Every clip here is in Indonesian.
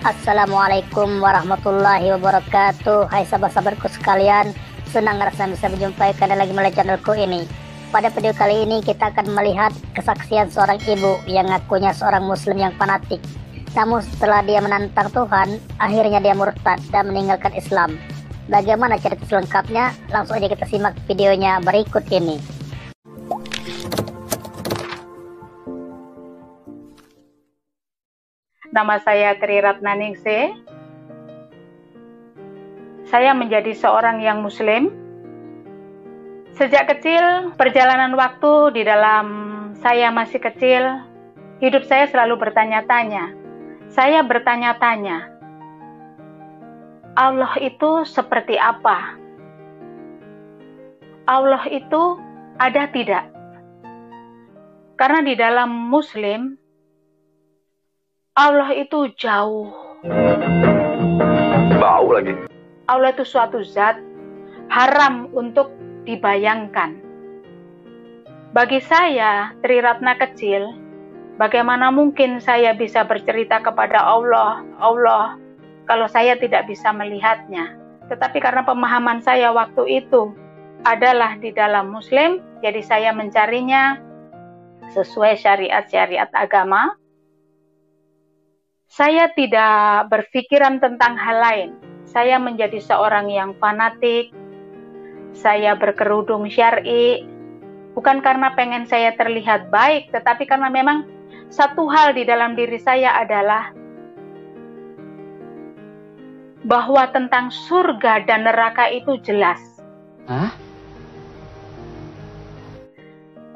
Assalamualaikum warahmatullahi wabarakatuh. Hai sahabat-sahabatku sekalian, senang rasanya bisa menjumpai kalian lagi melalui channelku ini. Pada video kali ini kita akan melihat kesaksian seorang ibu yang ngakunya seorang muslim yang fanatik. Namun setelah dia menantang Tuhan, akhirnya dia murtad dan meninggalkan Islam. Bagaimana cerita selengkapnya? Langsung aja kita simak videonya berikut ini. Nama saya Tri Ratnaningsih. Saya menjadi seorang yang muslim. Sejak kecil, perjalanan waktu di dalam saya masih kecil, hidup saya selalu bertanya-tanya. Saya bertanya-tanya, Allah itu seperti apa? Allah itu ada tidak? Karena di dalam muslim, Allah itu jauh. Bau lagi. Allah itu suatu zat haram untuk dibayangkan. Bagi saya, Tri Ratna kecil, bagaimana mungkin saya bisa bercerita kepada Allah kalau saya tidak bisa melihatnya. Tetapi karena pemahaman saya waktu itu adalah di dalam muslim, jadi saya mencarinya sesuai syariat-syariat agama. Saya tidak berpikiran tentang hal lain. Saya menjadi seorang yang fanatik. Saya berkerudung syar'i. Bukan karena pengen saya terlihat baik, tetapi karena memang satu hal di dalam diri saya adalah bahwa tentang surga dan neraka itu jelas. Hah?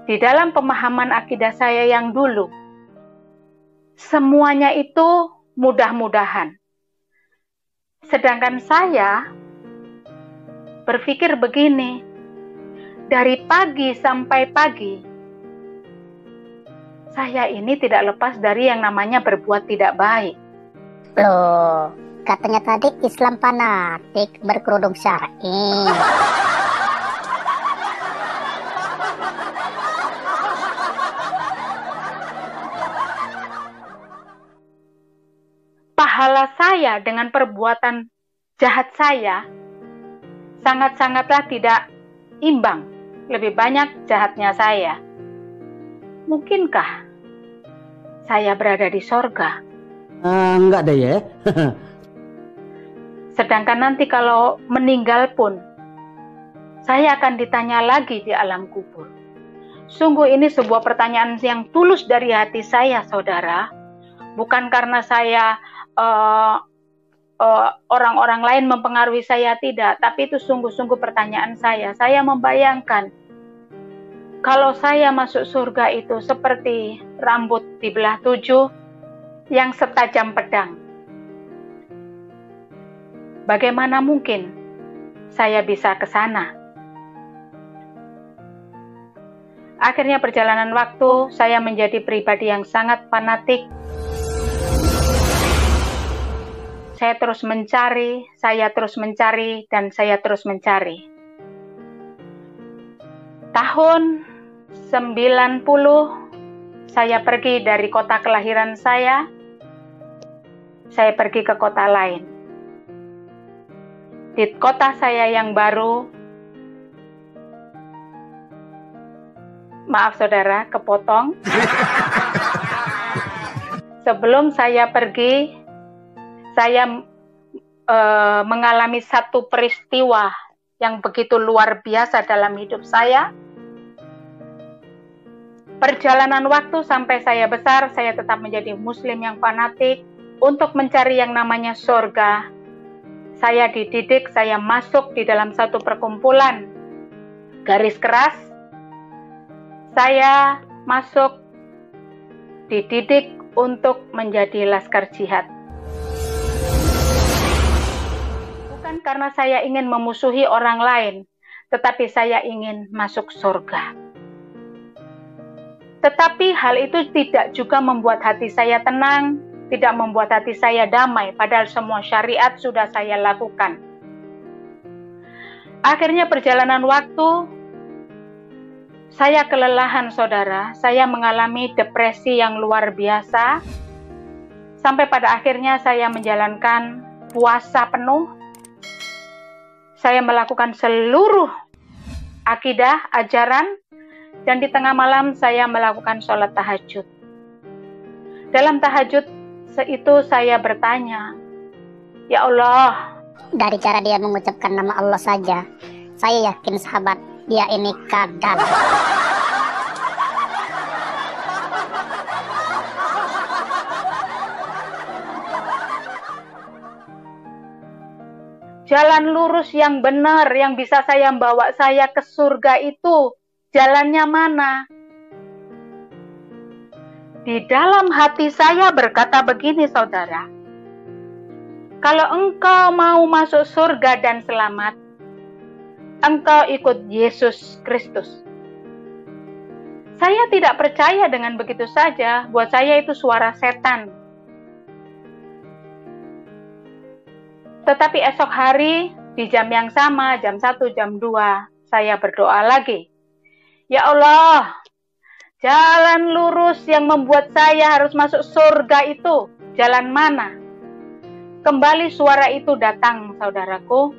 Di dalam pemahaman akidah saya yang dulu, semuanya itu mudah-mudahan. Sedangkan saya berpikir begini, dari pagi sampai pagi, saya ini tidak lepas dari yang namanya berbuat tidak baik. Loh, katanya tadi Islam fanatik berkerudung syar'i. Pahala saya dengan perbuatan jahat saya sangat-sangatlah tidak imbang. Lebih banyak jahatnya saya. Mungkinkah saya berada di sorga? Enggak deh ya. Sedangkan nanti kalau meninggal pun, saya akan ditanya lagi di alam kubur. Sungguh ini sebuah pertanyaan yang tulus dari hati saya, saudara. Bukan karena saya orang-orang lain mempengaruhi saya, tidak, tapi itu sungguh-sungguh pertanyaan saya. Saya membayangkan kalau saya masuk surga itu seperti rambut dibelah 7 yang setajam pedang. Bagaimana mungkin saya bisa ke sana? Akhirnya perjalanan waktu saya menjadi pribadi yang sangat fanatik. Saya terus mencari, dan saya terus mencari. Tahun 90, saya pergi dari kota kelahiran saya pergi ke kota lain. Di kota saya yang baru, maaf saudara, kepotong. Sebelum saya pergi, saya mengalami satu peristiwa yang begitu luar biasa dalam hidup saya. Perjalanan waktu sampai saya besar, saya tetap menjadi muslim yang fanatik untuk mencari yang namanya surga. Saya dididik, saya masuk di dalam satu perkumpulan garis keras. Saya masuk dididik untuk menjadi laskar jihad. Bukan karena saya ingin memusuhi orang lain, tetapi saya ingin masuk surga. Tetapi hal itu tidak juga membuat hati saya tenang, tidak membuat hati saya damai, padahal semua syariat sudah saya lakukan. Akhirnya perjalanan waktu, saya kelelahan saudara, saya mengalami depresi yang luar biasa. Sampai pada akhirnya saya menjalankan puasa penuh. Saya melakukan seluruh akidah, ajaran, dan di tengah malam saya melakukan sholat tahajud. Dalam tahajud itu saya bertanya, "Ya Allah." Dari cara dia mengucapkan nama Allah saja, saya yakin sahabat, dia ini kadal. Jalan lurus yang benar yang bisa saya bawa saya ke surga itu, jalannya mana? Di dalam hati saya berkata begini, saudara. Kalau engkau mau masuk surga dan selamat, engkau ikut Yesus Kristus. Saya tidak percaya dengan begitu saja, buat saya itu suara setan. Tetapi esok hari, di jam yang sama, jam 1, jam 2, saya berdoa lagi. Ya Allah, jalan lurus yang membuat saya harus masuk surga itu, jalan mana? Kembali suara itu datang, saudaraku.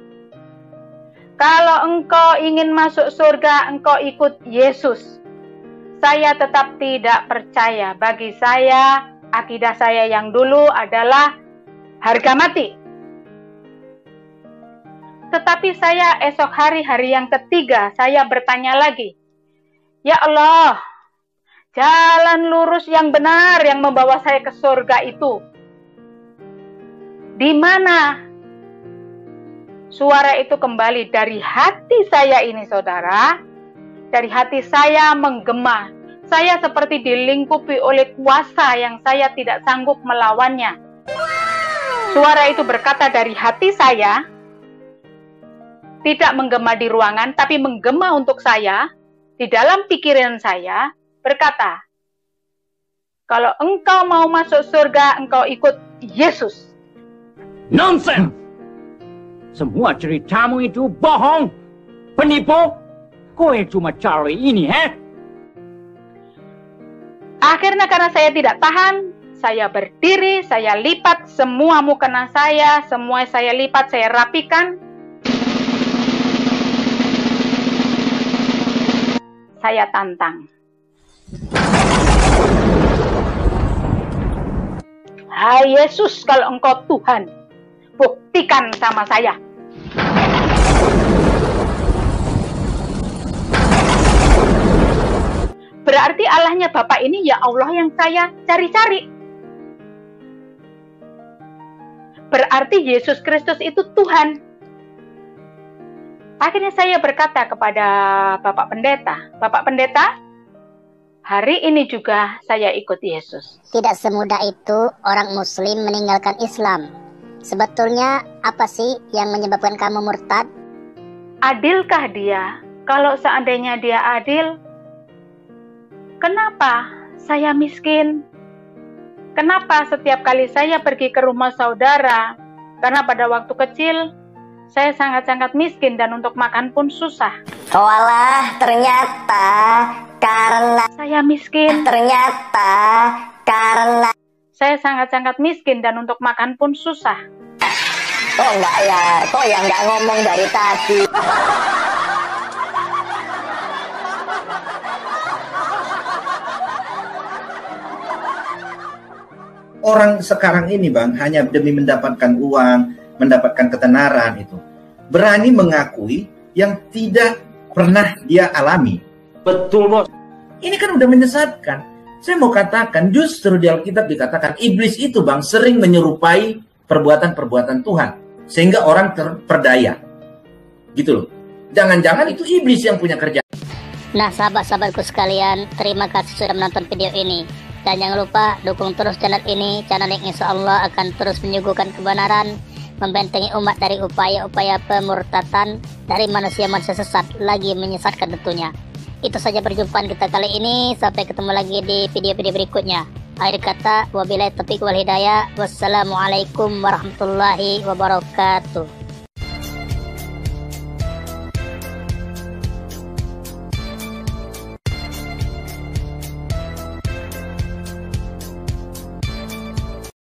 Kalau engkau ingin masuk surga, engkau ikut Yesus. Saya tetap tidak percaya. Bagi saya, akidah saya yang dulu adalah harga mati. Tetapi saya esok hari yang ketiga, saya bertanya lagi. Ya Allah, jalan lurus yang benar yang membawa saya ke surga itu, di mana? Suara itu kembali dari hati saya ini, saudara. Dari hati saya menggema. Saya seperti dilingkupi oleh kuasa yang saya tidak sanggup melawannya. Suara itu berkata dari hati saya, tidak menggema di ruangan, tapi menggema untuk saya, di dalam pikiran saya, berkata, kalau engkau mau masuk surga, engkau ikut Yesus. Nonsense! Semua ceritamu itu bohong, penipu. Kowe cuma cari ini, Akhirnya karena saya tidak tahan, saya berdiri, saya lipat semua mukena saya, semua saya lipat, saya rapikan. Saya tantang. Hai Yesus, kalau engkau Tuhan, buktikan sama saya. Berarti Allahnya Bapak ini ya Allah yang saya cari-cari. Berarti Yesus Kristus itu Tuhan. Akhirnya saya berkata kepada Bapak Pendeta, hari ini juga saya ikut Yesus. Tidak semudah itu orang Muslim meninggalkan Islam. Sebetulnya apa sih yang menyebabkan kamu murtad? Adilkah dia? Kalau seandainya dia adil, kenapa saya miskin? Kenapa setiap kali saya pergi ke rumah saudara? Karena pada waktu kecil, saya sangat-sangat miskin dan untuk makan pun susah. Walah, ternyata karena saya miskin. Ternyata karena saya sangat-sangat miskin dan untuk makan pun susah. Kok enggak ya? Kok ya enggak ngomong dari tadi? Orang sekarang ini, Bang, hanya demi mendapatkan uang, mendapatkan ketenaran itu, berani mengakui yang tidak pernah dia alami. Betul, Bos. Ini kan udah menyesatkan. Saya mau katakan, justru di Alkitab dikatakan iblis itu, Bang, sering menyerupai perbuatan-perbuatan Tuhan, sehingga orang terperdaya. Gitu loh. Jangan-jangan itu iblis yang punya kerja. Nah, sahabat-sahabatku sekalian, terima kasih sudah menonton video ini. Dan jangan lupa dukung terus channel ini, channel yang insya Allah akan terus menyuguhkan kebenaran, membentengi umat dari upaya-upaya pemurtatan dari manusia-manusia sesat, lagi menyesatkan tentunya. Itu saja perjumpaan kita kali ini, sampai ketemu lagi di video-video berikutnya. Akhir kata, wabillahi taufiq wal hidayah, wassalamualaikum warahmatullahi wabarakatuh.